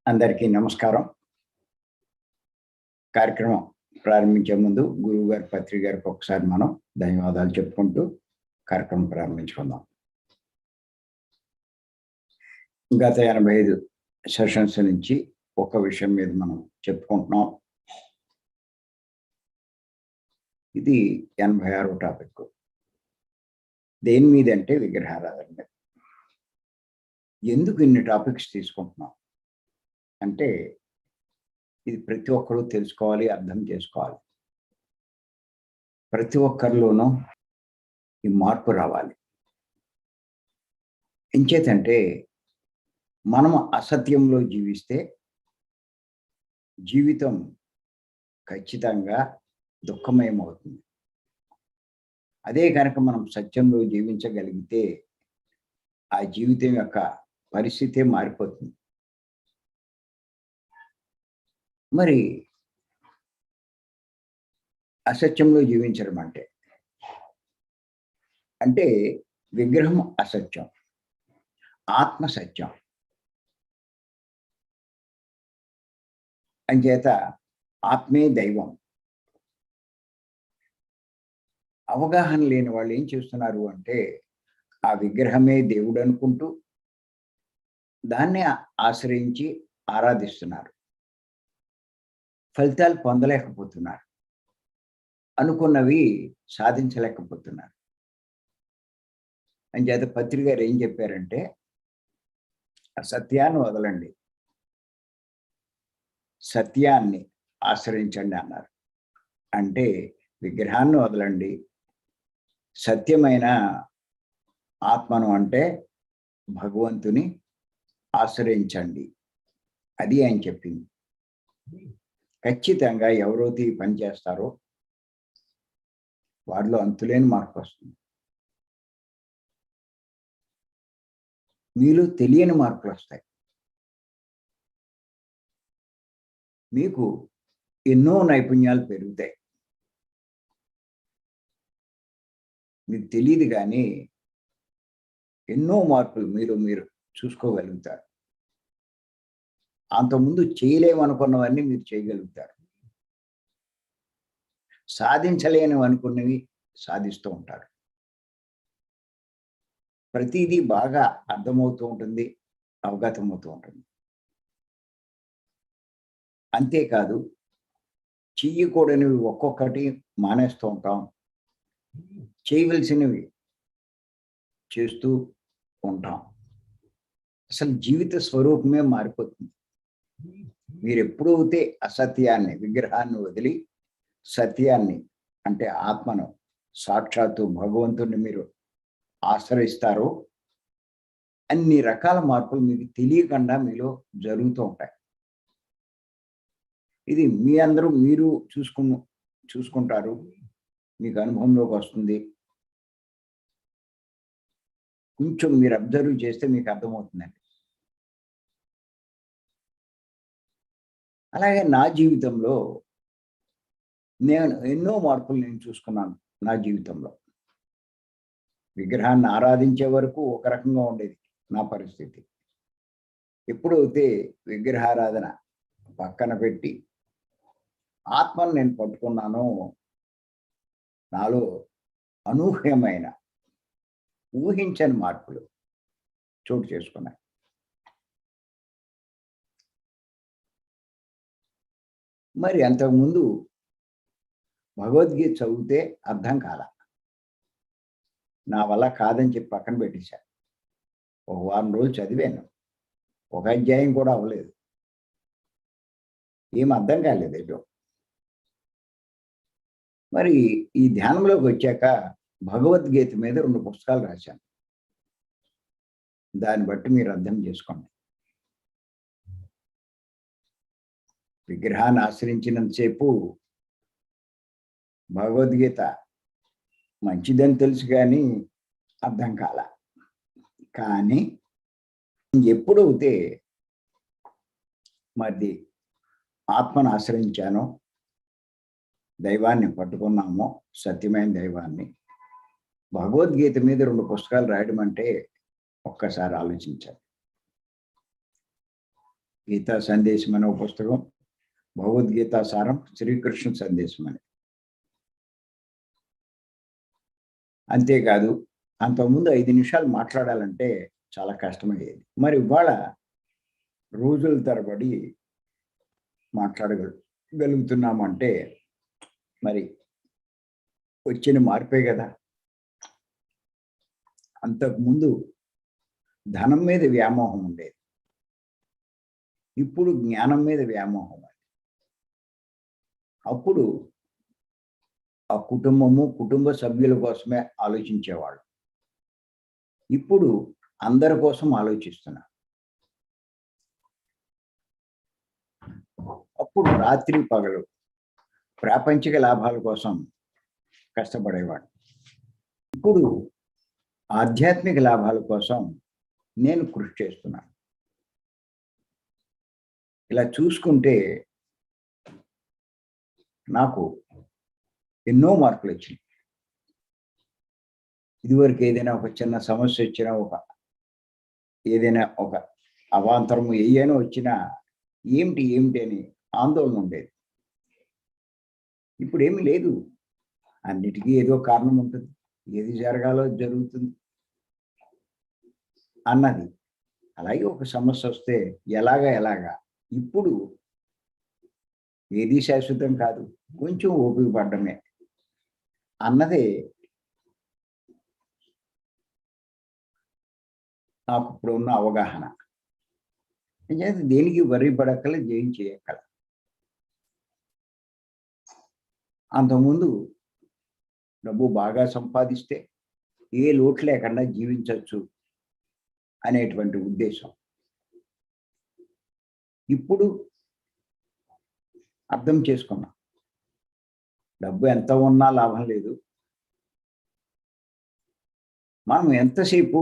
అందరికీ నమస్కారం. కార్యక్రమం ప్రారంభించే ముందు గురువుగారి పత్రిక గారికి ఒకసారి మనం ధన్యవాదాలు చెప్పుకుంటూ కార్యక్రమం ప్రారంభించుకుందాం. గత 85 సెషన్స్ నుంచి ఒక విషయం మీద మనం చెప్పుకుంటున్నాం. ఇది 86వ టాపిక్. దేని మీద అంటే విగ్రహారాధన మీద. ఎందుకు ఇన్ని టాపిక్స్ తీసుకుంటున్నాం అంటే ఇది ప్రతి ఒక్కరూ తెలుసుకోవాలి, అర్థం చేసుకోవాలి. ప్రతి ఒక్కరిలోనూ ఈ మార్పు రావాలి. ఎంచేతంటే మనం అసత్యంలో జీవిస్తే జీవితం ఖచ్చితంగా దుఃఖమయమవుతుంది. అదే కనుక మనం సత్యంలో జీవించగలిగితే ఆ జీవితం యొక్క పరిస్థితే మారిపోతుంది. మరి అసత్యంలో జీవించడం అంటే విగ్రహం అసత్యం, ఆత్మ సత్యం. అంచేత ఆత్మే దైవం. అవగాహన లేని వాళ్ళు ఏం చేస్తున్నారు అంటే ఆ విగ్రహమే దేవుడు అనుకుంటూ దాన్ని ఆశ్రయించి ఆరాధిస్తున్నారు. ఫలితాలు పొందలేకపోతున్నారు, అనుకున్నవి సాధించలేకపోతున్నారు. అంచేత పత్రిక గారు ఏం చెప్పారంటే అసత్యాన్ని వదలండి, సత్యాన్ని ఆశ్రయించండి అన్నారు. అంటే విగ్రహాన్ని వదలండి, సత్యమైన ఆత్మను అంటే భగవంతుని ఆశ్రయించండి. అది ఆయన చెప్పింది. ఖచ్చితంగా ఎవరైతే ఈ పని చేస్తారో వారిలో అంతులేని మార్పు వస్తుంది. మీలో తెలియని మార్పులు వస్తాయి. మీకు ఎన్నో నైపుణ్యాలు పెరుగుతాయి. మీకు తెలియదు కానీ ఎన్నో మార్పులు మీరు చూసుకోగలుగుతారు. అంతకుముందు చేయలేమనుకున్నవన్నీ మీరు చేయగలుగుతారు. సాధించలేనివి అనుకున్నవి సాధిస్తూ ఉంటారు. ప్రతిదీ బాగా అర్థమవుతూ ఉంటుంది, అవగతమవుతూ ఉంటుంది. అంతేకాదు చెయ్యకూడనివి ఒక్కొక్కటి మానేస్తూ ఉంటాం, చేయవలసినవి చేస్తూ ఉంటాం. అసలు జీవిత స్వరూపమే మారిపోతుంది. మీరు ఎప్పుడైతే అసత్యాన్ని, విగ్రహాన్ని వదిలి సత్యాన్ని అంటే ఆత్మను, సాక్షాత్తు భగవంతుని మీరు ఆశ్రయిస్తారో అన్ని రకాల మార్పులు మీకు తెలియకుండా మీలో జరుగుతూ ఉంటాయి. ఇది మీ అందరూ మీరు చూసుకుంటారు, మీకు అనుభవంలోకి వస్తుంది. కొంచెం మీరు అబ్జర్వ్ చేస్తే మీకు అర్థమవుతుందండి. అలాగే నా జీవితంలో నేను ఎన్నో మార్పులు నేను చూసుకున్నాను. నా జీవితంలో విగ్రహాన్ని ఆరాధించే వరకు ఒక రకంగా ఉండేది నా పరిస్థితి. ఎప్పుడైతే విగ్రహారాధన పక్కన పెట్టి ఆత్మను నేను పట్టుకున్నానో నాలో అనూహ్యమైన, ఊహించని మార్పులు చోటు చేసుకున్నాయి. మరి అంతకుముందు భగవద్గీత చదివితే అర్థం కాల, నా వల్ల కాదని చెప్పి పక్కన పెట్టేశాను. ఒక వారం రోజులు చదివాను, ఒక అధ్యాయం కూడా అవ్వలేదు, ఏం అర్థం కాలేదు ఏదో. మరి ఈ ధ్యానంలోకి వచ్చాక భగవద్గీత మీద 2 పుస్తకాలు రాశాను. దాన్ని బట్టి మీరు అర్థం చేసుకోండి. విగ్రహాన్ని ఆశ్రయించినంతసేపు భగవద్గీత మంచిదని తెలుసు కానీ అర్థం కాల. కానీ ఎప్పుడైతే మరి ఆత్మను ఆశ్రయించానో, దైవాన్ని పట్టుకున్నామో, సత్యమైన దైవాన్ని, భగవద్గీత మీద 2 పుస్తకాలు రాయడం అంటే ఒక్కసారి ఆలోచించాలి. గీతా సందేశం అనే ఒక పుస్తకం, భగవద్గీత సారం, శ్రీకృష్ణ సందేశం అని. అంతేకాదు అంతకుముందు 5 నిమిషాలు మాట్లాడాలంటే చాలా కష్టమయ్యేది. మరి ఇవాళ రోజుల తరబడి మాట్లాడగలుగుతున్నాము అంటే మరి వచ్చిన మార్పే కదా. అంతకుముందు ధనం మీద వ్యామోహం ఉండేది, ఇప్పుడు జ్ఞానం మీద వ్యామోహం. అప్పుడు ఆ కుటుంబ సభ్యుల కోసమే ఆలోచించేవాళ్ళు, ఇప్పుడు అందరి కోసం ఆలోచిస్తున్నారు. అప్పుడు రాత్రి పగలు ప్రాపంచిక లాభాల కోసం కష్టపడేవాడు, ఇప్పుడు ఆధ్యాత్మిక లాభాల కోసం నేను కృషి చేస్తున్నాను. ఇలా చూసుకుంటే నాకు ఎన్నో మార్పులు వచ్చినాయి. ఇదివరకు ఏదైనా ఒక చిన్న సమస్య వచ్చినా, ఏదైనా ఒక అవాంతరము ఏదైనా వచ్చినా ఏమిటి అని ఆందోళన ఉండేది. ఇప్పుడు ఏమి లేదు, అన్నిటికీ ఏదో కారణం ఉంటుంది, ఏది జరగాలో జరుగుతుంది అన్నది. అలాగే ఒక సమస్య వస్తే ఎలాగా ఇప్పుడు ఏది శాశ్వతం కాదు, కొంచెం ఓపిక పడ్డమే అన్నదే నాకు ఇప్పుడు ఉన్న అవగాహన. దేనికి వరి పడక్కల జయించేయక్కల. అంతకుముందు డబ్బు బాగా సంపాదిస్తే ఏ లోటు లేకుండా జీవించవచ్చు అనేటువంటి ఉద్దేశం. ఇప్పుడు అర్థం చేసుకున్నా, డబ్బు ఎంత ఉన్నా లాభం లేదు. మనం ఎంతసేపు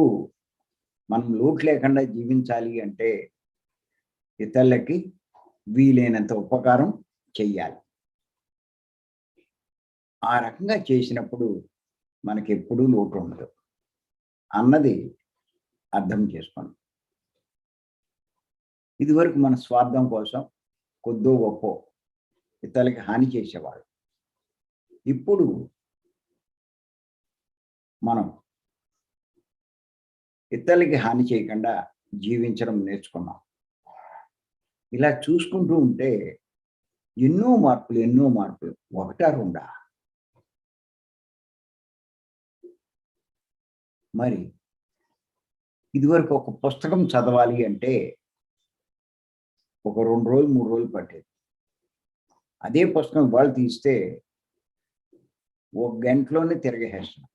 మనం లోటు లేకుండా జీవించాలి అంటే ఇతరులకి వీలైనంత ఉపకారం చెయ్యాలి. ఆ రకంగా చేసినప్పుడు మనకి ఎప్పుడూ లోటు ఉండదు అన్నది అర్థం చేసుకోండి. ఇదివరకు మన స్వార్థం కోసం కొద్దో గొప్ప ఇతరులకి హాని చేసేవాళ్ళు, ఇప్పుడు మనం ఇతరులకి హాని చేయకుండా జీవించడం నేర్చుకున్నాం. ఇలా చూసుకుంటూ ఉంటే ఎన్నో మార్పులు, ఒకటా రెండా. మరి ఇదివరకు ఒక పుస్తకం చదవాలి అంటే ఒక 2 రోజులు 3 రోజులు పట్టేది. అదే పుస్తకం వాళ్ళు తీస్తే 1 గంటలోనే తిరగేస్తున్నాం.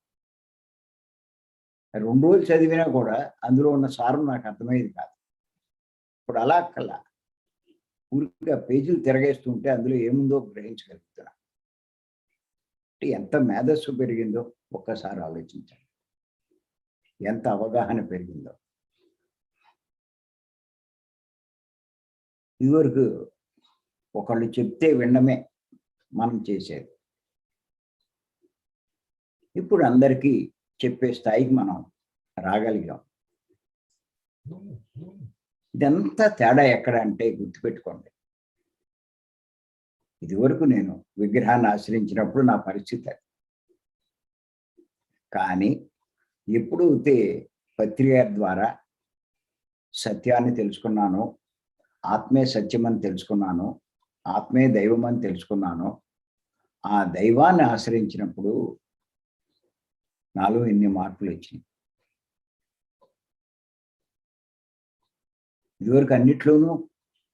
2 రోజులు చదివినా కూడా అందులో ఉన్న సారం నాకు అర్థమయ్యేది కాదు. ఇప్పుడు అలా కల్లా పూర్తిగా పేజీలు తిరగేస్తుంటే అందులో ఏముందో గ్రహించగలుగుతున్నా. అంటే ఎంత మేధస్సు పెరిగిందో ఒక్కసారి ఆలోచించండి, ఎంత అవగాహన పెరిగిందో. ఇదివరకు ఒకళ్ళు చెప్తే వినడమే మనం చేసేది, ఇప్పుడు అందరికీ చెప్పే స్థాయికి మనం రాగలిగాం. ఇదంతా తేడా ఎక్కడ అంటే గుర్తుపెట్టుకోండి, ఇదివరకు నేను విగ్రహాన్ని ఆశ్రయించినప్పుడు నా పరిస్థితి అది. కానీ ఎప్పుడైతే పత్రిక ద్వారా సత్యాన్ని తెలుసుకున్నాను, ఆత్మే సత్యమని తెలుసుకున్నాను, ఆత్మే దైవం అని తెలుసుకున్నాను, ఆ దైవాన్ని ఆశ్రయించినప్పుడు నాలో ఎన్ని మార్పులు వచ్చినాయి. ఇదివరకు అన్నిట్లోనూ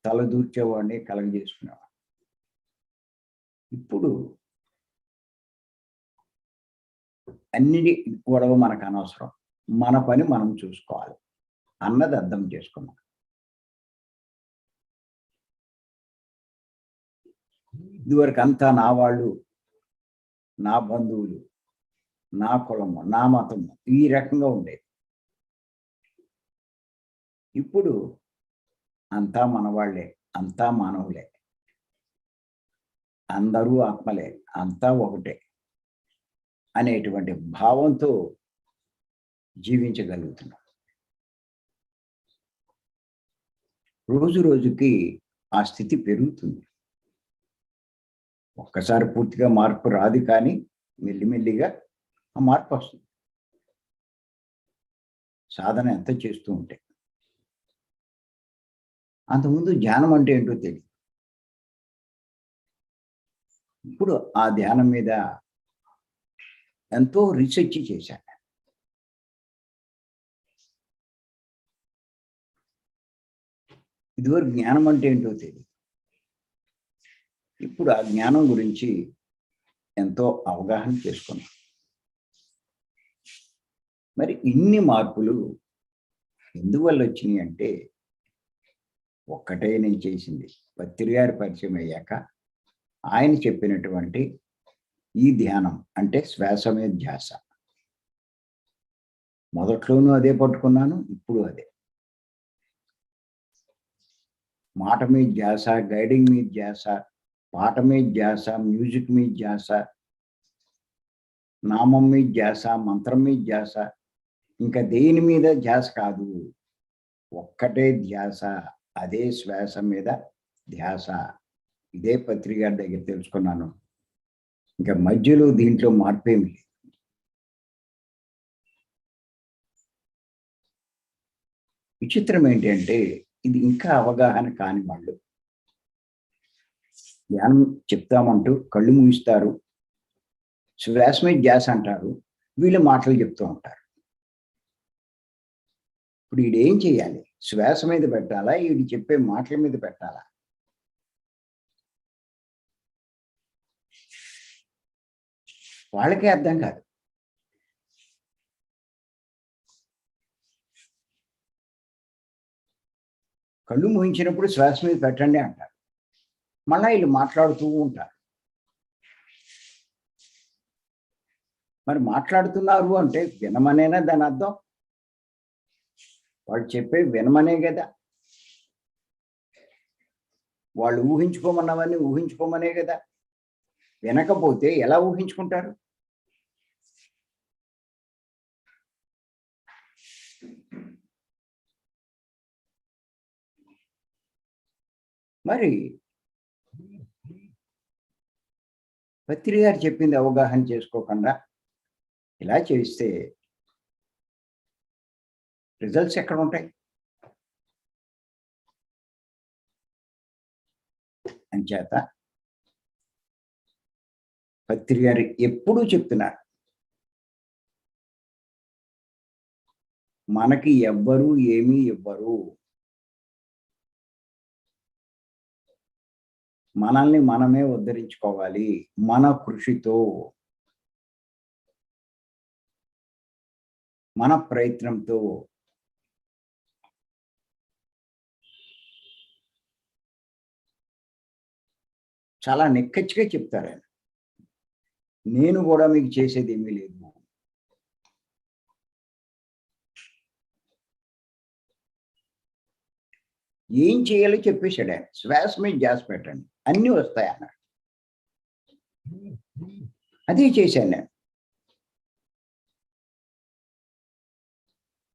తలదూర్చేవాడిని, కలగజేసుకునేవాడిని. ఇప్పుడు అన్నిటి గొడవ మనకు అనవసరం, మన పని మనం చూసుకోవాలి అన్నది అర్థం చేసుకున్నాం. ఇదివరకు అంతా నా వాళ్ళు, నా బంధువులు, నా కులము, నా మతము, ఈ రకంగా ఉండేది. ఇప్పుడు అంతా మనవాళ్లే, అంతా మానవులే, అందరూ ఆత్మలే, అంతా ఒకటే అనేటువంటి భావంతో జీవించగలుగుతున్నాం. రోజు రోజుకి ఆ స్థితి పెరుగుతుంది. ఒక్కసారి పూర్తిగా మార్పు రాదు, కానీ మెల్లిమెల్లిగా ఆ మార్పు వస్తుంది సాధన ఎంత చేస్తూ ఉంటే. అంతకుముందు ధ్యానం అంటే ఏంటో తెలియదు. ఇప్పుడు ఆ ధ్యానం మీద ఎంతో రీసెర్చ్ చేశాను. ఇదివరకు జ్ఞానం అంటే ఏంటో తెలియదు. ఇప్పుడు ఆ జ్ఞానం గురించి ఎంతో అవగాహన చేసుకున్నాను. మరి ఇన్ని మార్పులు ఎందువల్ల వచ్చినాయి అంటే, ఒక్కటే నేను చేసింది. పత్రి గారి పరిచయం అయ్యాక ఆయన చెప్పినటువంటి ఈ ధ్యానం అంటే శ్వాస మీద ధ్యాస. మొదట్లోనూ అదే పట్టుకున్నాను, ఇప్పుడు అదే. మాట మీద ధ్యాస, గైడింగ్ మీద ధ్యాస, పాట మీద ధ్యాస, మ్యూజిక్ మీద ధ్యాస, నామం మీద ధ్యాస, మంత్రం మీద ధ్యాస, ఇంకా దేని మీద ధ్యాస కాదు, ఒక్కటే ధ్యాస, అదే శ్వాస మీద ధ్యాస. ఇదే పత్రి గారి దగ్గర తెలుసుకున్నాను. ఇంకా మధ్యలో దీంట్లో మార్పేమి లేదు. విచిత్రం ఏంటంటే, ఇది ఇంకా అవగాహన కాని వాళ్ళు ధ్యానం చెప్తామంటూ కళ్ళు మూయిస్తారు, శ్వాస మీద ధ్యాస అంటారు, వీళ్ళు మాటలు చెప్తూ ఉంటారు. ఇప్పుడు ఈడేం చేయాలి? శ్వాస మీద పెట్టాలా, ఈడు చెప్పే మాటల మీద పెట్టాలా? వాళ్ళకే అర్థం కాదు. కళ్ళు మూయించినప్పుడు శ్వాస మీద పెట్టండి అంటారు, మళ్ళా వీళ్ళు మాట్లాడుతూ ఉంటారు. మరి మాట్లాడుతున్నారు అంటే వినమనేనా దాని అర్థం? వాళ్ళు చెప్పే వినమనే కదా. వాళ్ళు ఊహించుకోమన్నవన్నీ ఊహించుకోమనే కదా. వినకపోతే ఎలా ఊహించుకుంటారు? మరి పత్రి గారు చెప్పింది అవగాహన చేసుకోకుండా ఇలా చేస్తే రిజల్ట్స్ ఎక్కడ ఉంటాయి? అంచేత పత్రి గారు ఎప్పుడూ చెప్తున్నారు, మనకి ఎవ్వరూ ఏమీ ఇవ్వరు, మనల్ని మనమే ఉద్ధరించుకోవాలి మన కృషితో, మన ప్రయత్నంతో. చాలా నిక్కచ్చిగా చెప్తారు ఆయన. నేను కూడా మీకు చేసేది ఏమీ లేదు, ఏం చేయాలో చెప్పేశాడు ఆయన. శ్వాస మీద ధ్యాస పెట్టండి, అన్నీ వస్తాయి అన్నాడు. అదే చేశాను నేను.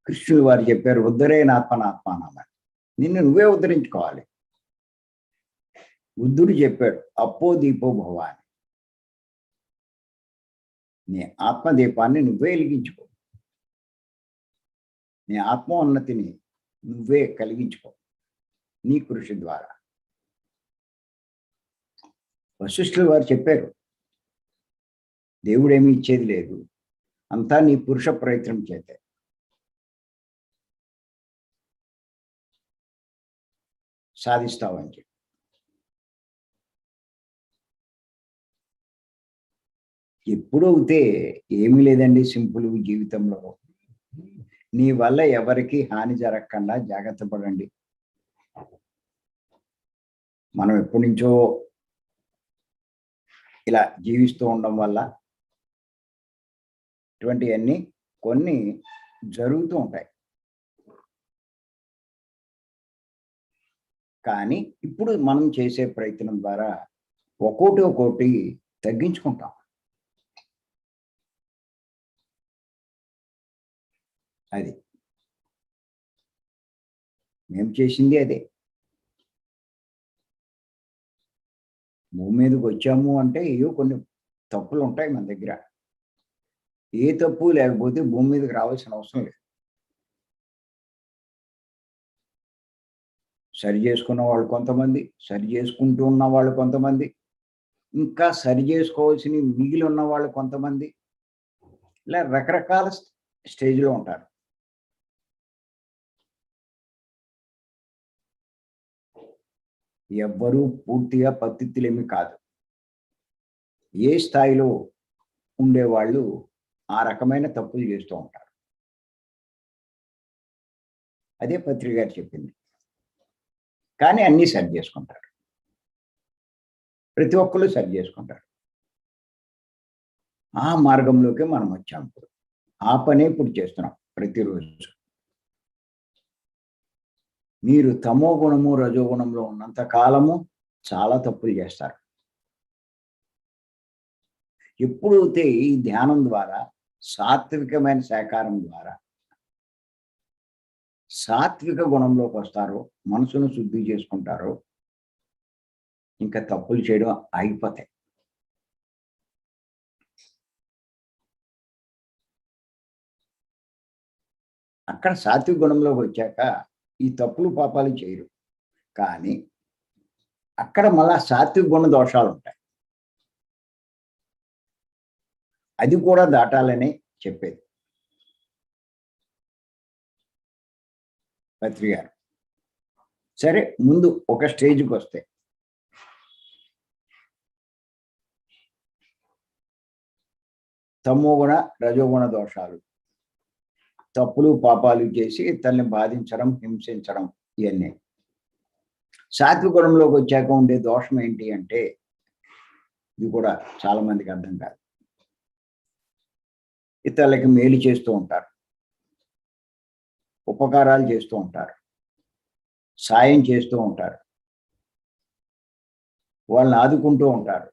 కృష్ణుడు వారు చెప్పారు, ఉద్ధరేనాత్మనాత్మానామని. నిన్ను నువ్వే ఉద్ధరించుకోవాలి. బుద్ధుడు చెప్పాడు, అప్పో దీపో భవ అని. నీ ఆత్మదీపాన్ని నువ్వే వెలిగించుకో, నీ ఆత్మోన్నతిని నువ్వే కలిగించుకో నీ కృషి ద్వారా. వశిష్ఠులు వారు చెప్పారు, దేవుడేమీ ఇచ్చేది లేదు, అంతా నీ పురుష ప్రయత్నం చేతే సాధిస్తావని చెప్పి. ఎప్పుడు అవుతే ఏమీ లేదండి, సింపుల్ జీవితంలో. నీ వల్ల ఎవరికి హాని జరగకుండా జాగ్రత్త పడండి. మనం ఎప్పటి నుంచో ఇలా జీవిస్తూ ఉండడం వల్ల ఇటువంటివన్నీ కొన్ని జరుగుతూ ఉంటాయి. కానీ ఇప్పుడు మనం చేసే ప్రయత్నం ద్వారా ఒక్కోటి తగ్గించుకుంటాం. అది మేము చేసింది అదే. భూమి మీదకి వచ్చాము అంటే ఏవో కొన్ని తప్పులు ఉంటాయి మన దగ్గర. ఏ తప్పు లేకపోతే భూమి మీదకి రావాల్సిన అవసరం లేదు. సరి చేసుకున్న వాళ్ళు కొంతమంది, సరి చేసుకుంటూ ఉన్న వాళ్ళు కొంతమంది, ఇంకా సరి చేసుకోవాల్సినవి మిగిలి ఉన్న వాళ్ళు కొంతమంది, ఇలా రకరకాల స్టేజ్‌లో ఉంటారు. ఎవ్వరూ పూర్తిగా పత్తిత్తులేమి కాదు. ఏ స్థాయిలో ఉండేవాళ్ళు ఆ రకమైన తప్పులు చేస్తూ ఉంటారు. అదే పత్రి గారు చెప్పింది. కానీ అన్నీ సరి చేసుకుంటారు. ప్రతి ఒక్కళ్ళు సరి చేసుకుంటారు. ఆ మార్గంలోకే మనం వచ్చాం ఇప్పుడు. ఆ పనే ఇప్పుడు చేస్తున్నాం ప్రతిరోజు. మీరు తమో గుణము, రజో గుణంలో ఉన్నంత కాలము చాలా తప్పులు చేస్తారు. ఎప్పుడైతే ఈ ధ్యానం ద్వారా, సాత్వికమైన శాకారం ద్వారా సాత్విక గుణంలోకి వస్తారో, మనసును శుద్ధి చేసుకుంటారో, ఇంకా తప్పులు చేయడం ఆగిపోతాయి. అక్కడ సాత్విక గుణంలోకి వచ్చాక ఈ తప్పులు పాపాలు చేయరు. కానీ అక్కడ మళ్ళా సాత్విక గుణ దోషాలు ఉంటాయి. అది కూడా దాటాలని చెప్పేది పత్రి గారు. సరే, ముందు ఒక స్టేజ్‌కి వస్తే తమోగుణ, రజోగుణ దోషాలు, తప్పులు పాపాలు చేసి ఇతరుల్ని బాధించడం, హింసించడం, ఇవన్నీ. సాత్విక గుణంలోకి వచ్చాక ఉండే దోషం ఏంటి అంటే, ఇది కూడా చాలా మందికి అర్థం కాదు. ఇతరులకి మేలు చేస్తూ ఉంటారు, ఉపకారాలు చేస్తూ ఉంటారు, సాయం చేస్తూ ఉంటారు, వాళ్ళని ఆదుకుంటూ ఉంటారు.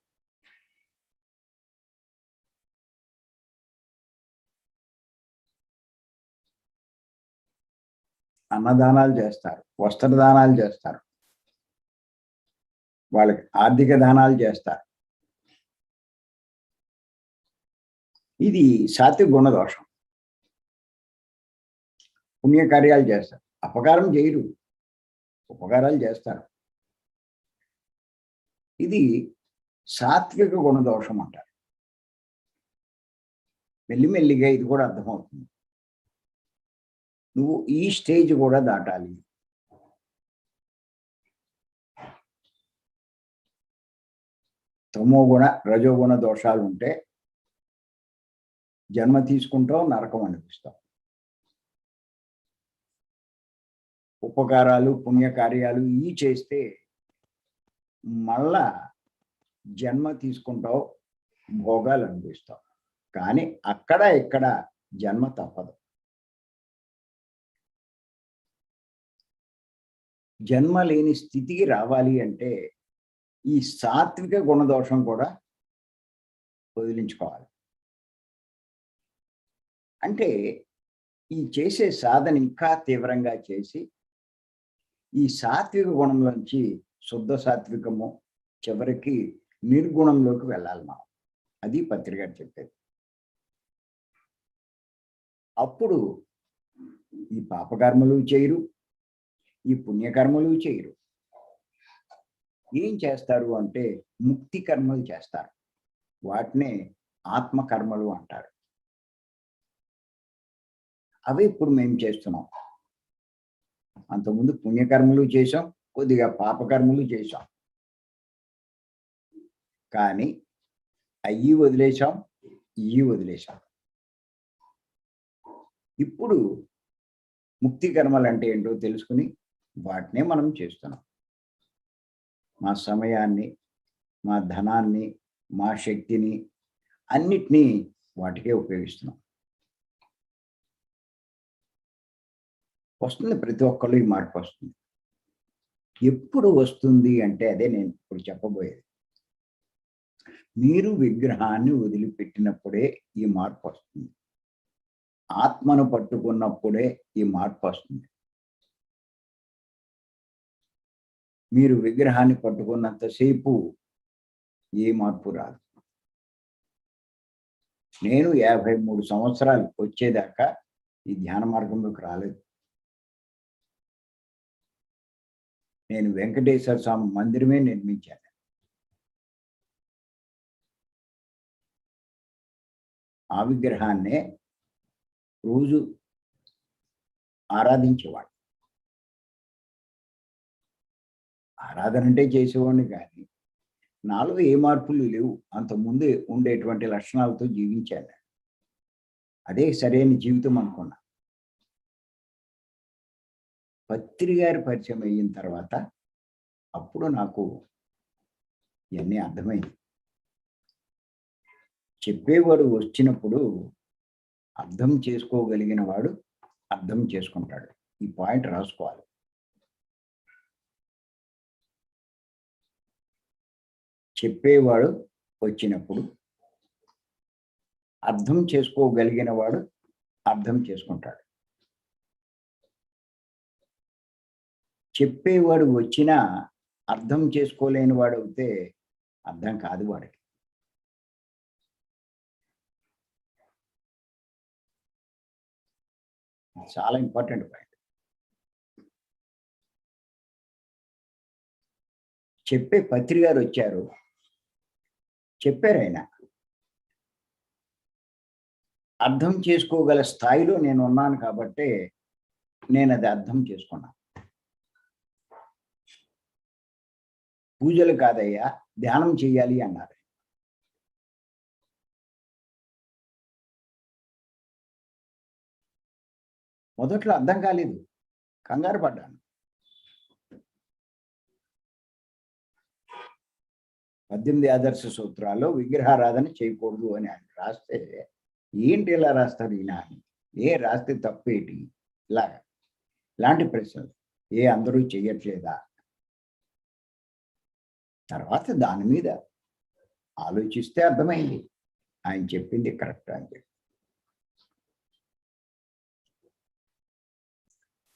అన్నదానాలు చేస్తారు, వస్త్రదానాలు చేస్తారు, వాళ్ళకి ఆర్థిక దానాలు చేస్తారు. ఇది సాత్విక గుణ దోషం. పుణ్యకార్యాలు చేస్తారు, అపకారం చేయరు, ఉపకారాలు చేస్తారు. ఇది సాత్విక గుణదోషం అంటారు. మెల్లిమెల్లిగా ఇది కూడా అర్థమవుతుంది. నువ్వు ఈ స్టేజ్ కూడా దాటాలి. తమోగుణ, రజోగుణ దోషాలు ఉంటే జన్మ తీసుకుంటావు, నరకం అనిపిస్తావు. ఉపకారాలు, పుణ్యకార్యాలు ఈ చేస్తే మళ్ళా జన్మ తీసుకుంటావు, భోగాలు అనిపిస్తావు. కానీ అక్కడ ఇక్కడ జన్మ తప్పదు. జన్మ లేని స్థితికి రావాలి అంటే ఈ సాత్విక గుణదోషం కూడా వదిలించుకోవాలి. అంటే ఈ చేసే సాధన ఇంకా తీవ్రంగా చేసి ఈ సాత్విక గుణంలోంచి శుద్ధ సాత్వికము చివరికి నిర్గుణంలోకి వెళ్ళాలి మనం. అది పత్రి గారు చెప్పేది. అప్పుడు ఈ పాపకర్మలు చేయరు, ఈ పుణ్యకర్మలు చేయరు. ఏం చేస్తారు అంటే ముక్తి కర్మలు చేస్తారు. వాటినే ఆత్మకర్మలు అంటారు. అవి ఇప్పుడు మేము చేస్తున్నాం. అంతకుముందు పుణ్యకర్మలు చేసాం, కొద్దిగా పాపకర్మలు చేసాం. కానీ అయ్యి వదిలేసాం, ఇయ్యి వదిలేసాం. ఇప్పుడు ముక్తి కర్మలు అంటే ఏంటో తెలుసుకుని వాటినే మనం చేస్తున్నాం. మా సమయాన్ని, మా ధనాన్ని, మా శక్తిని అన్నిటినీ వాటికే ఉపయోగిస్తున్నాం. వస్తుంది, ప్రతి ఒక్కళ్ళు ఈ మార్పు వస్తుంది. ఎప్పుడు వస్తుంది అంటే అదే నేను ఇప్పుడు చెప్పబోయేది. మీరు విగ్రహాన్ని వదిలిపెట్టినప్పుడే ఈ మార్పు వస్తుంది. ఆత్మను పట్టుకున్నప్పుడే ఈ మార్పు వస్తుంది. మీరు విగ్రహాన్ని పట్టుకున్నంతసేపు ఏ మార్పు రాదు. నేను 53 సంవత్సరాలు వచ్చేదాకా ఈ ధ్యాన మార్గంలోకి రాలేదు. నేను వెంకటేశ్వర స్వామి మందిరమే నిర్మించాను. ఆ విగ్రహాన్నే రోజు ఆరాధించేవాడు. ఆరాధన అంటే చేసేవాడిని కానీ నాలో ఏ మార్పులు లేవు. అంతకుముందు ఉండేటువంటి లక్షణాలతో జీవించాను. అదే సరైన జీవితం అనుకున్నా. పత్రి గారి పరిచయం అయిన తర్వాత అప్పుడు నాకు ఇవన్నీ అర్థమైంది. చెప్పేవాడు వచ్చినప్పుడు అర్థం చేసుకోగలిగిన వాడు అర్థం చేసుకుంటాడు. ఈ పాయింట్ రాసుకోవాలి. చెప్పేవాడు వచ్చినప్పుడు అర్థం చేసుకోగలిగిన వాడు అర్థం చేసుకుంటాడు. చెప్పేవాడు వచ్చినా అర్థం చేసుకోలేని వాడు అయితే అర్థం కాదు వాడికి. చాలా ఇంపార్టెంట్ పాయింట్. చెప్పే పత్రి గారు వచ్చారు, చెప్పారు. ఆయన అర్థం చేసుకోగల స్థాయిలో నేను ఉన్నాను కాబట్టి నేను అది అర్థం చేసుకున్నాను. పూజలు కాదయ్యా, ధ్యానం చేయాలి అన్నారు. మొదట్లో అర్థం కాలేదు, కంగారు పడ్డాను. 18 ఆదర్శ సూత్రాల్లో విగ్రహారాధన చేయకూడదు అని ఆయన రాస్తే, ఏంటి ఇలా రాస్తారు ఈయన అని. రాస్తే తప్పేటి ఇలాంటి ప్రశ్నలు. అందరూ చెయ్యట్లేదా? తర్వాత దాని మీద ఆలోచిస్తే అర్థమైంది ఆయన చెప్పింది కరెక్ట్ అని చెప్పి.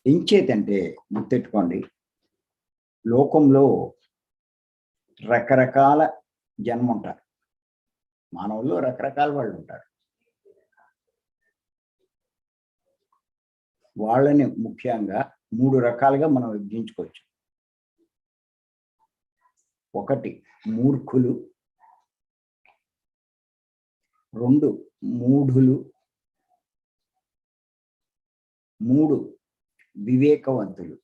ఇంచేతంటే గుర్తెట్టుకోండి, లోకంలో రకరకాల జన్మ ఉంటారు. మానవుల్లో రకరకాల వాళ్ళు ఉంటారు. వాళ్ళని ముఖ్యంగా 3 రకాలుగా మనం విభజించుకోవచ్చు. 1 మూర్ఖులు, 2 మూఢులు, 3 వివేకవంతులు.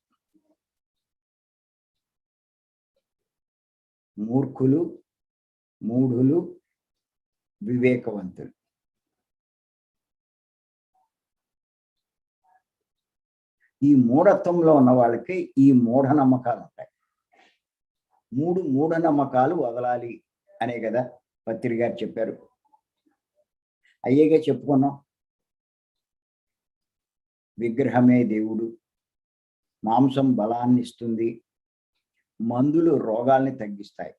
మూర్ఖులు, మూఢులు, వివేకవంతులు. ఈ మూఢత్వంలో ఉన్న వాళ్ళకి ఈ మూఢనమ్మకాలు ఉంటాయి. 3 మూఢనమ్మకాలు వదలాలి అనే కదా పత్రి గారు చెప్పారు. అయ్యేగా చెప్పుకున్నాం. విగ్రహమే దేవుడు, మాంసం బలాన్ని ఇస్తుంది, మందులు రోగాల్ని తగ్గిస్తాయి.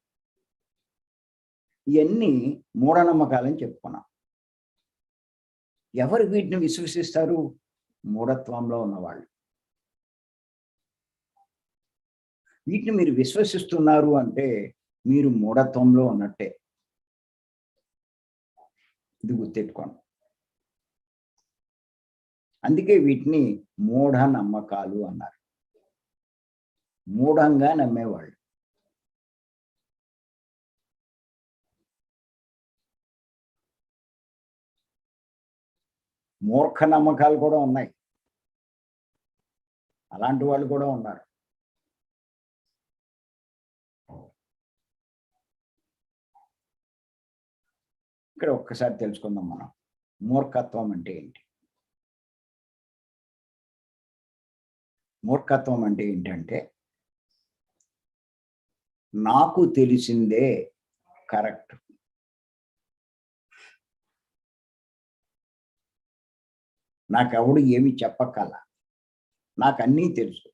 ఇవన్నీ మూఢనమ్మకాలని చెప్పుకున్నాం. ఎవరు వీటిని విశ్వసిస్తారు? మూఢత్వంలో ఉన్నవాళ్ళు. వీటిని మీరు విశ్వసిస్తున్నారు అంటే మీరు మూఢత్వంలో ఉన్నట్టే. ఇది గుర్తెట్టుకోండి. అందుకే వీటిని మూఢ నమ్మకాలు అన్నారు. మూఢంగా నమ్మేవాళ్ళు. మూర్ఖ నమ్మకాలు కూడా ఉన్నాయి. అలాంటి వాళ్ళు కూడా ఉన్నారు. ఇక్కడ ఒక్కసారి తెలుసుకుందాం మనం, మూర్ఖత్వం అంటే ఏంటి. మూర్ఖత్వం అంటే ఏంటంటే, నాకు తెలిసిందే కరెక్ట్, నాకెవడు ఏమి చెప్పకల, నాకు అన్నీ తెలుసు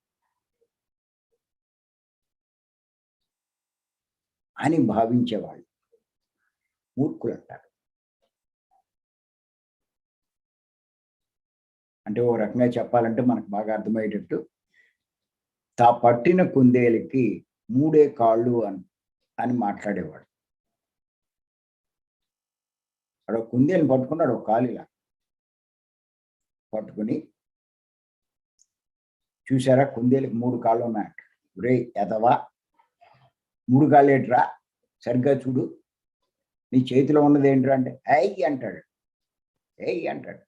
అని భావించేవాళ్ళు మూర్ఖులు అంటారు. అంటే ఓ రకంగా చెప్పాలంటే మనకు బాగా అర్థమయ్యేటట్టు, తా పట్టిన కుందేలకి 3 కాళ్ళు అని మాట్లాడేవాడు. అక్కడ కుందేలు పట్టుకున్నాడు, ఒక కాలు ఇలా పట్టుకుని, చూసారా కుందేలుకి 3 కాళ్ళు ఉన్నాయంట. రే ఎదవా, 3 కాళ్ళు ఏంట్రా, సరిగ్గా చూడు, నీ చేతిలో ఉన్నది ఏంట్రా అంటే ఏయ్ అంటాడు. ఏయ్ అంటాడు.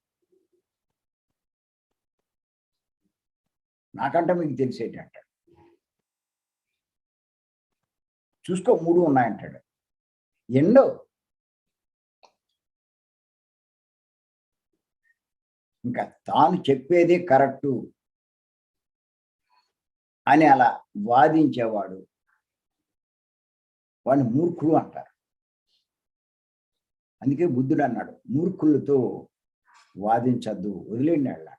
నాకంటే మీకు తెలిసేటి అంటాడు. చూసుకో 3 ఉన్నాయంటాడు. ఎండో ఇంకా తాను చెప్పేది కరెక్టు అని అలా వాదించేవాడు వాడిని మూర్ఖుడు అంటారు. అందుకే బుద్ధుడు అన్నాడు, మూర్ఖులతో వాదించద్దు, వదిలేండి అంటాడు.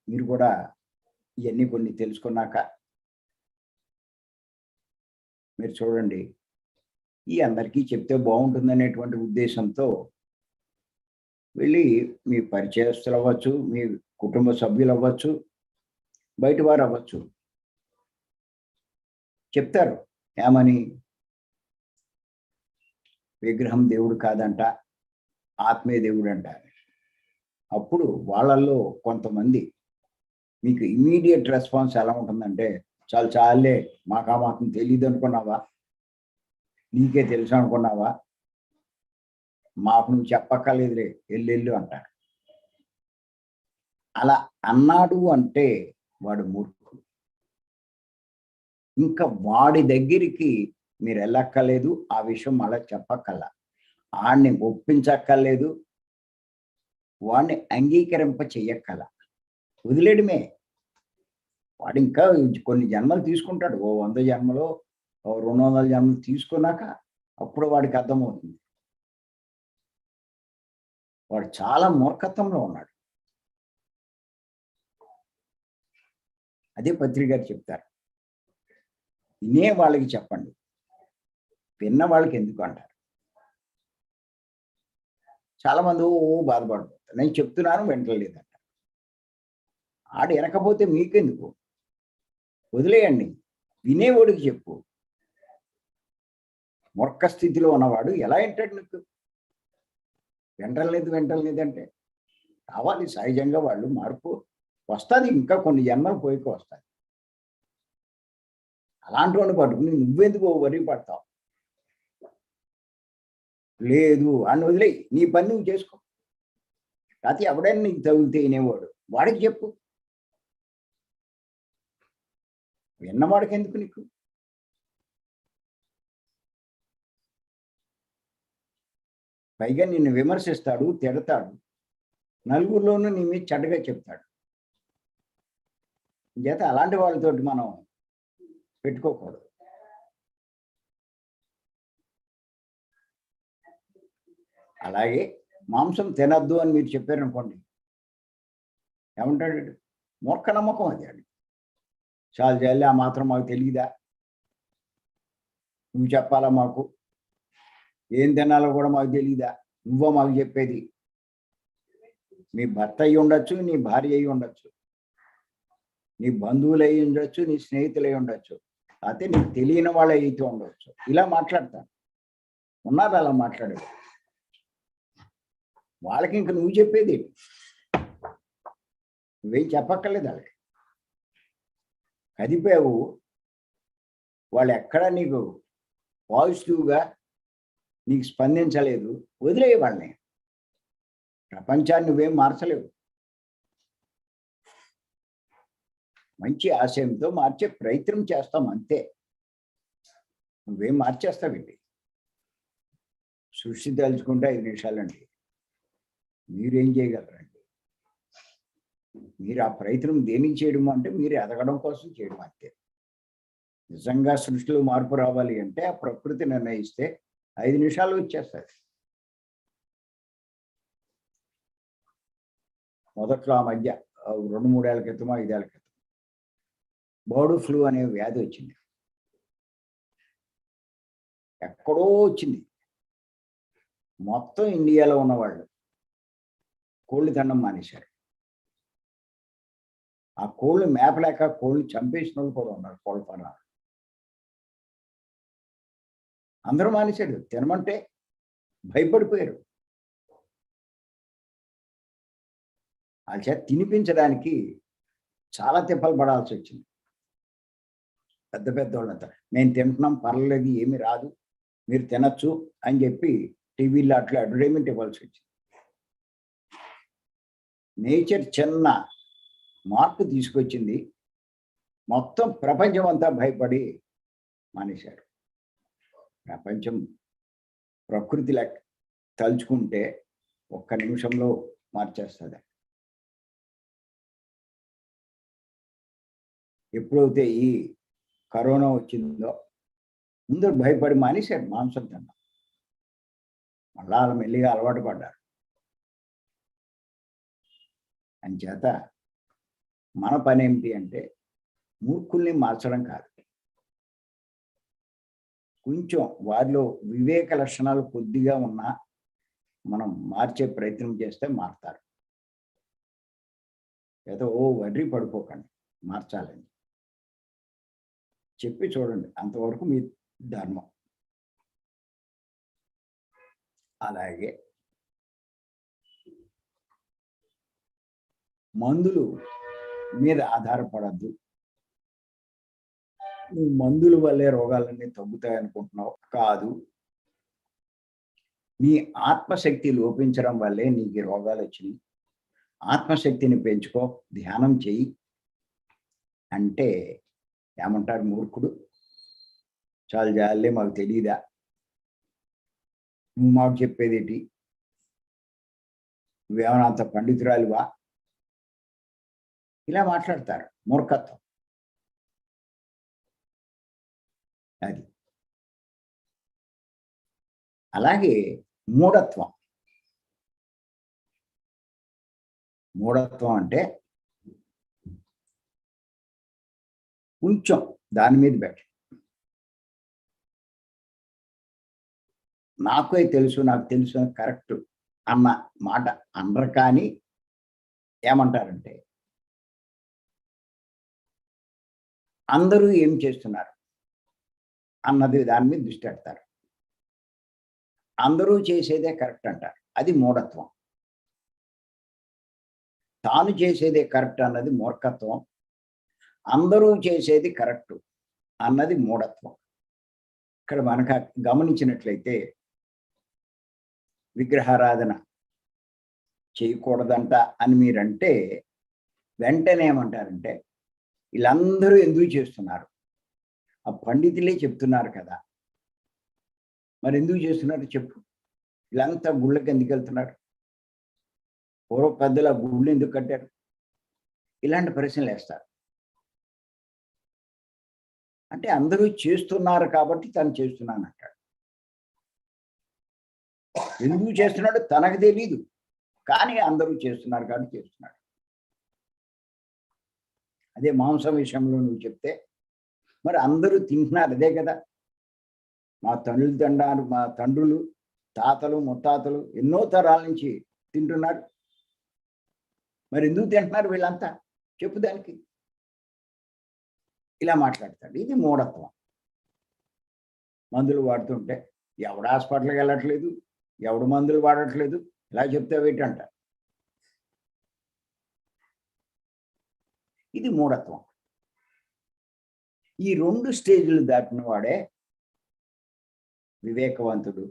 మీరు కూడా ఇవన్నీ కొన్ని తెలుసుకున్నాక మీరు చూడండి, ఈ అందరికీ చెప్తే బాగుంటుందనేటువంటి ఉద్దేశంతో వెళ్ళి మీ పరిచయస్తులు అవ్వచ్చు, మీ కుటుంబ సభ్యులు అవ్వచ్చు, బయట వారు అవ్వచ్చు, చెప్తారు ఏమని, విగ్రహం దేవుడు కాదంట, ఆత్మే దేవుడు అంట. అప్పుడు వాళ్ళల్లో కొంతమంది మీకు ఇమీడియట్ రెస్పాన్స్ ఎలా ఉంటుందంటే, చాలే మాకు మాత్రం తెలియదు అనుకున్నావా, నీకే తెలుసు అనుకున్నావా, మాకు నువ్వు చెప్పక్కర్లేదులే, ఎల్లెళ్ళు అంటారు. అలా అన్నాడు అంటే వాడు మూర్ఖుడు. ఇంకా వాడి దగ్గరికి మీరు వెళ్ళక్కర్లేదు, ఆ విషయం మళ్ళీ చెప్పక్కర్లా, వాడిని ఒప్పించక్కర్లేదు, వాడిని అంగీకరింప చెయ్యక్కల, వదిలేయడమే. వాడు ఇంకా కొన్ని జన్మలు తీసుకుంటాడు, ఓ 100 జన్మలో, ఓ 200 జన్మలు తీసుకున్నాక అప్పుడు వాడికి అర్థమవుతుంది. వాడు చాలా మూర్ఖత్వంలో ఉన్నాడు. అదే పత్రిక గారు చెప్తారు, వినే వాళ్ళకి చెప్పండి, విన్న వాళ్ళకి ఎందుకు అంటారు. చాలా మంది బాధపడిపోతారు, నేను చెప్తున్నాను వింటలేదంట. ఆడు వినకపోతే మీకెందుకు, వదిలేయండి, వినేవాడికి చెప్పు. మూర్ఖ స్థితిలో ఉన్నవాడు ఎలా వింటాడు నీకు, వింటలేదంటే కావాలి, సహజంగా వాళ్ళు మార్పు వస్తుంది, ఇంకా కొన్ని జన్మలు పోయికి వస్తుంది. అలాంటి వాడిని పట్టుకుని నువ్వెందుకు వరి పడతావు, లేదు అని వదిలేయి, నీ పని నువ్వు చేసుకో. రాత్రి ఎవడైనా నీకు తగిలితే వినేవాడు వాడికి చెప్పు, విన్నవాడికి ఎందుకు నీకు. పైగా నిన్ను విమర్శిస్తాడు, తిడతాడు, నలుగురిలోనూ నీ మీద చెడ్డగా చెప్తాడు. చేత అలాంటి వాళ్ళతోటి మనం పెట్టుకోకూడదు. అలాగే మాంసం తినద్దు అని మీరు చెప్పారనుకోండి, ఏమంటాడు, మూర్ఖ నమ్మకం అది. అది చాలా ఆ మాత్రం మాకు తెలియదా, నువ్వు చెప్పాలా మాకు, ఏం తినాలో కూడా మాకు తెలియదా, నువ్వో మాకు చెప్పేది. మీ భర్త అయి ఉండొచ్చు, నీ భార్య అయి ఉండొచ్చు, నీ బంధువులు అయి ఉండొచ్చు, నీ స్నేహితులు అయి ఉండొచ్చు, అయితే నీకు తెలియని వాళ్ళు అయితే ఉండొచ్చు. ఇలా మాట్లాడతాను, ఉన్నారు అలా మాట్లాడేది. వాళ్ళకి ఇంక నువ్వు చెప్పేది, నువ్వేం చెప్పక్కర్లేదు వాళ్ళకి. కదిపావు, వాళ్ళు ఎక్కడా నీకు పాజిటివ్గా నీకు స్పందించలేదు, వదిలేయ వాళ్ళని. ప్రపంచాన్ని నువ్వేం మార్చలేవు, మంచి ఆశయంతో మార్చే ప్రయత్నం చేస్తాం అంతే, నువ్వేం మార్చేస్తావండి. సృష్టి తలుచుకుంటే 5 నిమిషాలండి, మీరేం చేయగలరండి. మీరు ఆ ప్రయత్నం దేనికి చేయడం అంటే మీరు ఎదగడం కోసం చేయడం అంతే. నిజంగా సృష్టిలో మార్పు రావాలి అంటే ఆ ప్రకృతి నిర్ణయిస్తే 5 నిమిషాలు వచ్చేస్తుంది. మొదట్లో ఆ మధ్య 2-3 ఏళ్ల క్రితమో 5 ఏళ్ల క్రితం బర్డ్ ఫ్లూ అనే వ్యాధి వచ్చింది. ఎక్కడో వచ్చింది, మొత్తం ఇండియాలో ఉన్నవాళ్ళు కోళ్ళు తినడం మానేశారు. ఆ కోళ్ళు మేపలేక కోళ్ళు చంపేసిన వాళ్ళు కూడా ఉన్నారు, కోళ్ళ ఫారాలు. అందరూ మానేశాడు. తినమంటే భయపడిపోయారు. వాళ్ళ చేత తినిపించడానికి చాలా తిప్పలు పడాల్సి వచ్చింది. పెద్ద పెద్దోళ్ళంతా మేము తింటున్నాం, పర్లేదు, ఏమి రాదు, మీరు తినచ్చు అని చెప్పి టీవీలో అట్లా అడ్వర్టైజ్మెంట్ ఇవ్వాల్సి వచ్చింది. నేచర్ చిన్న మార్పు తీసుకొచ్చింది. మొత్తం ప్రపంచం అంతా భయపడి మానేశారు. ప్రపంచం ప్రకృతి లెక్క తలుచుకుంటే ఒక్క నిమిషంలో మార్చేస్తుంది. ఎప్పుడైతే ఈ కరోనా వచ్చిందో ముందు భయపడి మానేశారు మాంసం తినడం. మళ్ళా మెల్లిగా అలవాటు పడ్డారు. అంచేత మన పని ఏమిటి అంటే మూర్ఖుల్ని మార్చడం కాదు, కొంచెం వారిలో వివేక లక్షణాలు కొద్దిగా ఉన్నా మనం మార్చే ప్రయత్నం చేస్తే మారుతారు. ఏదో వడ్రీ పడిపోకండి, మార్చాలని చెప్పి చూడండి, అంతవరకు మీ ధర్మం. అలాగే మందులు మీద ఆధారపడద్దు. నువ్వు మందుల వల్లే రోగాలన్నీ తగ్గుతాయి అనుకుంటున్నావు, కాదు. నీ ఆత్మశక్తి లోపించడం వల్లే నీకు రోగాలు వచ్చినాయి. ఆత్మశక్తిని పెంచుకో, ధ్యానం చెయ్యి అంటే ఏమంటారు మూర్ఖుడు? చాలు జాలే, మాకు తెలియదా, నువ్వు మాకు చెప్పేదేటి, నువ్వేమైనా అంత పండితురాలివా, ఇలా మాట్లాడతారు. మూర్ఖత్వం అది. అలాగే మూఢత్వం. మూఢత్వం అంటే కొంచెం దాని మీద బెటర్, నాకే తెలుసు, నాకు తెలుసు కరెక్ట్ అన్న మాట అనరు. కానీ ఏమంటారంటే అందరూ ఏం చేస్తున్నారు అన్నది దాని మీద దృష్టి పెడతారు. అందరూ చేసేదే కరెక్ట్ అంటారు, అది మూఢత్వం. తాను చేసేదే కరెక్ట్ అన్నది మూర్ఖత్వం. అందరూ చేసేది కరెక్ట్ అన్నది మూఢత్వం. ఇక్కడ మనకు గమనించినట్లయితే విగ్రహారాధన చేయకూడదంట అని మీరంటే వెంటనే ఏమంటారంటే వీళ్ళందరూ ఎందుకు చేస్తున్నారు, ఆ పండితులే చెప్తున్నారు కదా, మరి ఎందుకు చేస్తున్నారు చెప్పు. వీళ్ళంతా గుళ్ళకి ఎందుకు వెళ్తున్నారు, పూర్వ పెద్దలు ఆ గుళ్ళు ఎందుకు కట్టారు, ఇలాంటి ప్రశ్నలు వేస్తారు. అంటే అందరూ చేస్తున్నారు కాబట్టి తను చేస్తున్నాను అంటాడు. ఎందుకు చేస్తున్నాడు తనకు తెలీదు, కానీ అందరూ చేస్తున్నారు కాబట్టి చేస్తున్నాడు. అదే మాంసం విషయంలో నువ్వు చెప్తే మరి అందరూ తింటున్నారు, అదే కదా. మా తండ్రులు తాతలు ముత్తాతలు ఎన్నో తరాల నుంచి తింటున్నారు, మరి ఎందుకు తింటున్నారు వీళ్ళంతా చెప్పు దానికి. ఇలా మాట్లాడతాడు. ఇది మూఢత్వం. మందులు వాడుతుంటే ఎవడు హాస్పిటల్కి వెళ్ళట్లేదు, ఎవడు మందులు వాడట్లేదు, ఇలా చెప్తావేంటంట. ఇది మూఢత్వం. ఈ 2 స్టేజ్లు దాటిన వాడే వివేకవంతుడు.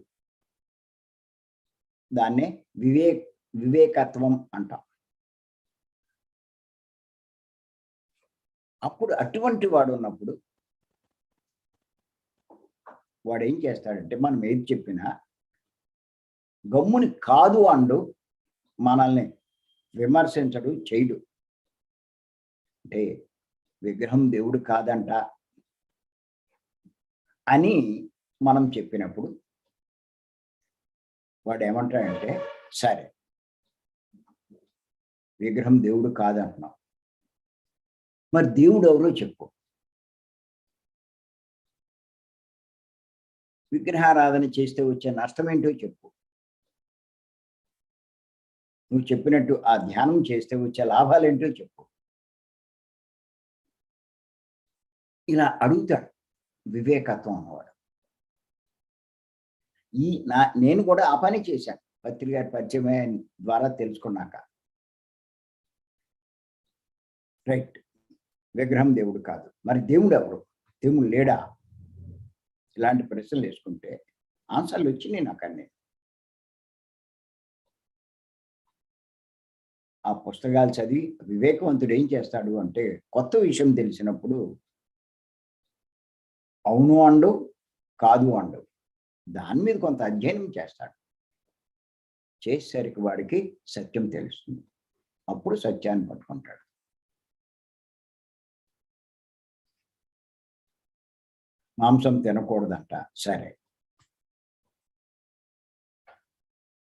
దాన్నే వివేకత్వం అంటాం. అప్పుడు అటువంటి వాడు ఉన్నప్పుడు వాడు ఏం చేస్తాడంటే మనం ఏది చెప్పినా గమ్ముని కాదు అండు, మనల్ని విమర్శించడు, చేయడు. అంటే విగ్రహం దేవుడు కాదంట అని మనం చెప్పినప్పుడు వాడు ఏమంటాడంటే సరే విగ్రహం దేవుడు కాదంటున్నాం, మరి దేవుడు ఎవరో చెప్పు. విగ్రహారాధన చేస్తే వచ్చే నష్టం ఏంటో చెప్పు. నువ్వు చెప్పినట్టు ఆ ధ్యానం చేస్తే వచ్చే లాభాలు ఏంటో చెప్పు. ఇలా అడుగుతాడు వివేకత్వం అన్నవాడు. నేను కూడా ఆ పని చేశాను. పత్రి గారి పరిచయమే ద్వారా తెలుసుకున్నాక. రైట్. విగ్రహం దేవుడు కాదు. మరి దేవుడు ఎవరు? దేవుడు లేడా? ఇలాంటి ప్రశ్నలు వేసుకుంటే ఆన్సర్లు వచ్చినాయి నాకు అన్నీ. ఆ పుస్తకాలు చదివి వివేకవంతుడు ఏం చేస్తాడు అంటే, కొత్త విషయం తెలిసినప్పుడు అవును అండు, కాదు అండు. దాని మీద కొంత అధ్యయనం చేస్తాడు. చేసేసరికి వాడికి సత్యం తెలుస్తుంది. అప్పుడు సత్యాన్ని పట్టుకుంటాడు. మాంసం తినకూడదంట. సరే,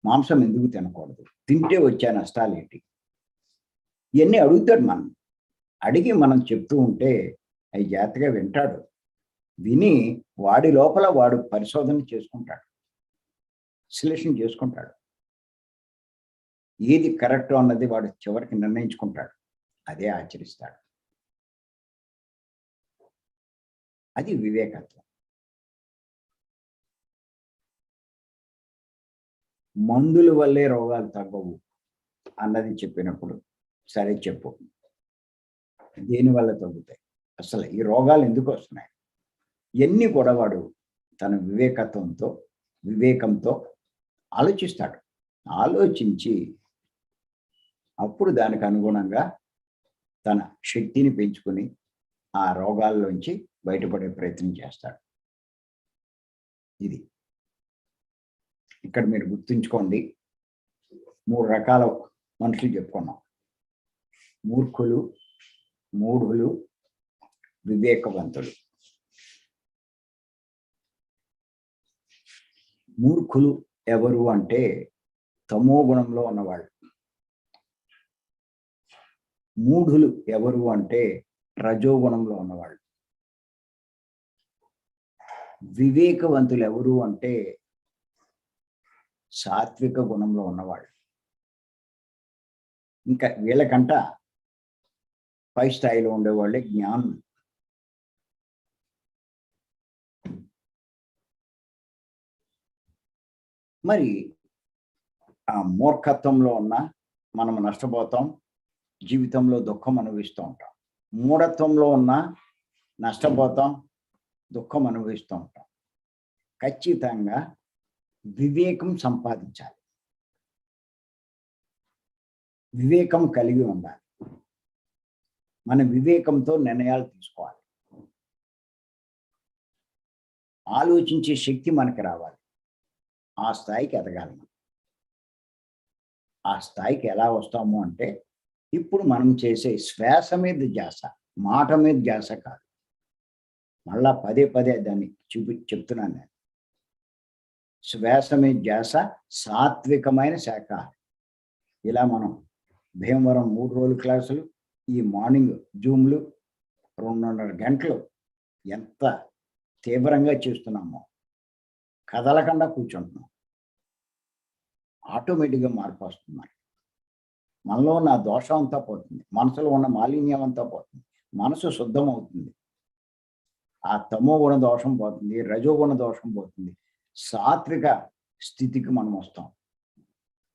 మాంసం ఎందుకు తినకూడదు? తింటే వచ్చే నష్టాలు ఏంటి? ఇవన్నీ అడుగుతాడు. అడిగి మనం చెప్తూ ఉంటే అవి జాగ్రత్తగా వింటాడు. విని వాడి లోపల వాడు పరిశోధన చేసుకుంటాడు, విశ్లేషణ చేసుకుంటాడు. ఏది కరెక్ట్ అన్నది వాడు చివరికి నిర్ణయించుకుంటాడు. అదే ఆచరిస్తాడు. అది వివేకత్వం. మందుల వల్లే రోగాలు తగ్గవు అన్నది చెప్పినప్పుడు, సరే చెప్పు, దేనివల్ల తగ్గుతాయి? అసలు ఈ రోగాలు ఎందుకు వస్తున్నాయి? ఇవన్నీ కూడా వాడు తన వివేకంతో ఆలోచిస్తాడు. ఆలోచించి అప్పుడు దానికి అనుగుణంగా తన శక్తిని పెంచుకొని ఆ రోగాల్లోంచి బయటపడే ప్రయత్నం చేస్తాడు. ఇది ఇక్కడ మీరు గుర్తుంచుకోండి. 3 రకాల మనుషులు చెప్పుకున్నాం: మూర్ఖులు, మూఢులు, వివేకవంతులు. మూర్ఖులు ఎవరు అంటే తమో గుణంలో ఉన్నవాళ్ళు. మూఢులు ఎవరు అంటే రజోగుణంలో ఉన్నవాళ్ళు. వివేకవంతులు ఎవరు అంటే సాత్విక గుణంలో ఉన్నవాళ్ళు. ఇంకా వీళ్ళకంట పై స్థాయిలో ఉండేవాళ్ళే జ్ఞానులు. మరి ఆ మూర్ఖత్వంలో ఉన్న మనం నష్టపోతాం, జీవితంలో దుఃఖం అనుభవిస్తూ ఉంటాం. మూఢత్వంలో ఉన్న నష్టపోతాం, దుఃఖం అనుభవిస్తూ ఉంటాం. ఖచ్చితంగా వివేకం సంపాదించాలి, వివేకం కలిగి ఉండాలి. మన వివేకంతో నిర్ణయాలు తీసుకోవాలి. ఆలోచించే శక్తి మనకి రావాలి. ఆ స్థాయికి ఎదగాలి. ఆ స్థాయికి ఎలా వస్తాము అంటే, ఇప్పుడు మనం చేసే శ్వాస మీద ధ్యాస, మాట మీద ధ్యాస కాదు. మళ్ళా పదే పదే దాన్ని చెప్తున్నాను నేను. శ్వాస మీద ధ్యాస, సాత్వికమైన శాఖాహారం. ఇలా మనం భీమవరం 3 రోజుల క్లాసులు, ఈ మార్నింగ్ జూమ్లు 2.5 గంటలు ఎంత తీవ్రంగా చేస్తున్నామో, కదలకుండా కూర్చుంటున్నాం. ఆటోమేటిక్గా మార్పు వస్తుంది. మనలో ఉన్న దోషం అంతా పోతుంది, మనసులో ఉన్న మాలిన్యం అంతా పోతుంది, మనసు శుద్ధం అవుతుంది. ఆ తమో గుణ దోషం పోతుంది, రజోగుణ దోషం పోతుంది, సాత్విక స్థితికి మనం వస్తాం.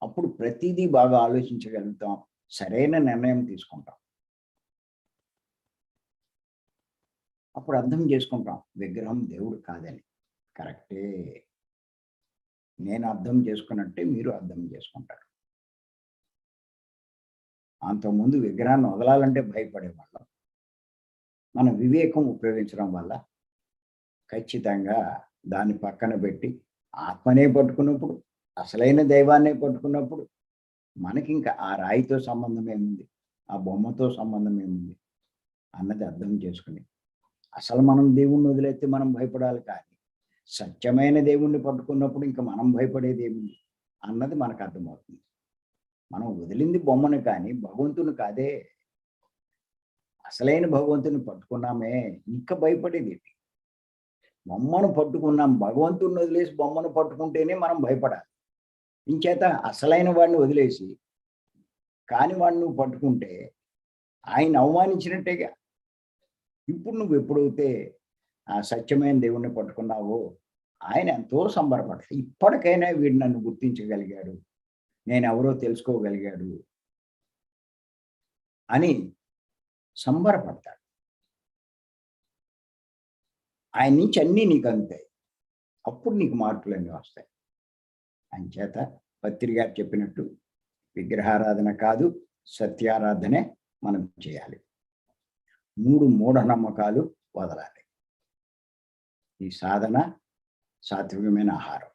అప్పుడు ప్రతిదీ బాగా ఆలోచించగలుగుతాం, సరైన నిర్ణయం తీసుకుంటాం. అప్పుడు అర్థం చేసుకుంటాం, విగ్రహం దేవుడు కాదని. కరెక్టే, నేను అర్థం చేసుకున్నట్టే మీరు అర్థం చేసుకుంటారు. అంతకుముందు విగ్రహాన్ని వదలాలంటే భయపడేవాళ్ళం. మన వివేకం ఉపయోగించడం వల్ల ఖచ్చితంగా దాన్ని పక్కన పెట్టి ఆత్మనే పట్టుకున్నప్పుడు, అసలైన దైవాన్నే పట్టుకున్నప్పుడు మనకి ఇంకా ఆ రాయితో సంబంధం ఏముంది, ఆ బొమ్మతో సంబంధం ఏముంది అన్నది అర్థం చేసుకుని, అసలు మనం దేవుణ్ణి వదిలేస్తే మనం భయపడాలి, కానీ సత్యమైన దేవుణ్ణి పట్టుకున్నప్పుడు ఇంకా మనం భయపడేది ఏముంది అన్నది మనకు అర్థమవుతుంది. మనం వదిలింది బొమ్మను కానీ భగవంతుని కాదే. అసలైన భగవంతుని పట్టుకున్నామే, ఇంకా భయపడేది ఏంటి? బొమ్మను పట్టుకున్నాం, భగవంతుని వదిలేసి బొమ్మను పట్టుకుంటేనే మనం భయపడాలి. ఇంచేత అసలైన వాడిని వదిలేసి కాని వాడిని నువ్వు పట్టుకుంటే ఆయన అవమానించినట్టేగా. ఇప్పుడు నువ్వు ఎప్పుడైతే ఆ సత్యమైన దేవుణ్ణి పట్టుకున్నావో ఆయన ఎంతో సంబరపడతాడు. ఇప్పటికైనా వీడు నన్ను గుర్తించగలిగాడు. నేనెవరో తెలుసుకోగలిగాడు అని సంబరపడతాడు. ఆయన నుంచి అన్నీ నీకు అందుతాయి. అప్పుడు నీకు మార్పులన్నీ వస్తాయి. అంచేత పత్రి గారు చెప్పినట్టు విగ్రహారాధన కాదు, సత్యారాధనే మనం చేయాలి. 3 మూఢనమ్మకాలు వదలాలి. ఈ సాధన, సాత్వికమైన ఆహారం,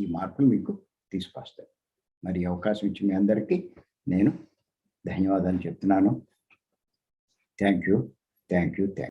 ఈ మార్పులు మీకు తీసుకొస్తాయి. మరి ఈ అవకాశం ఇచ్చి మీ అందరికీ నేను ధన్యవాదాలు చెప్తున్నాను. Thank you.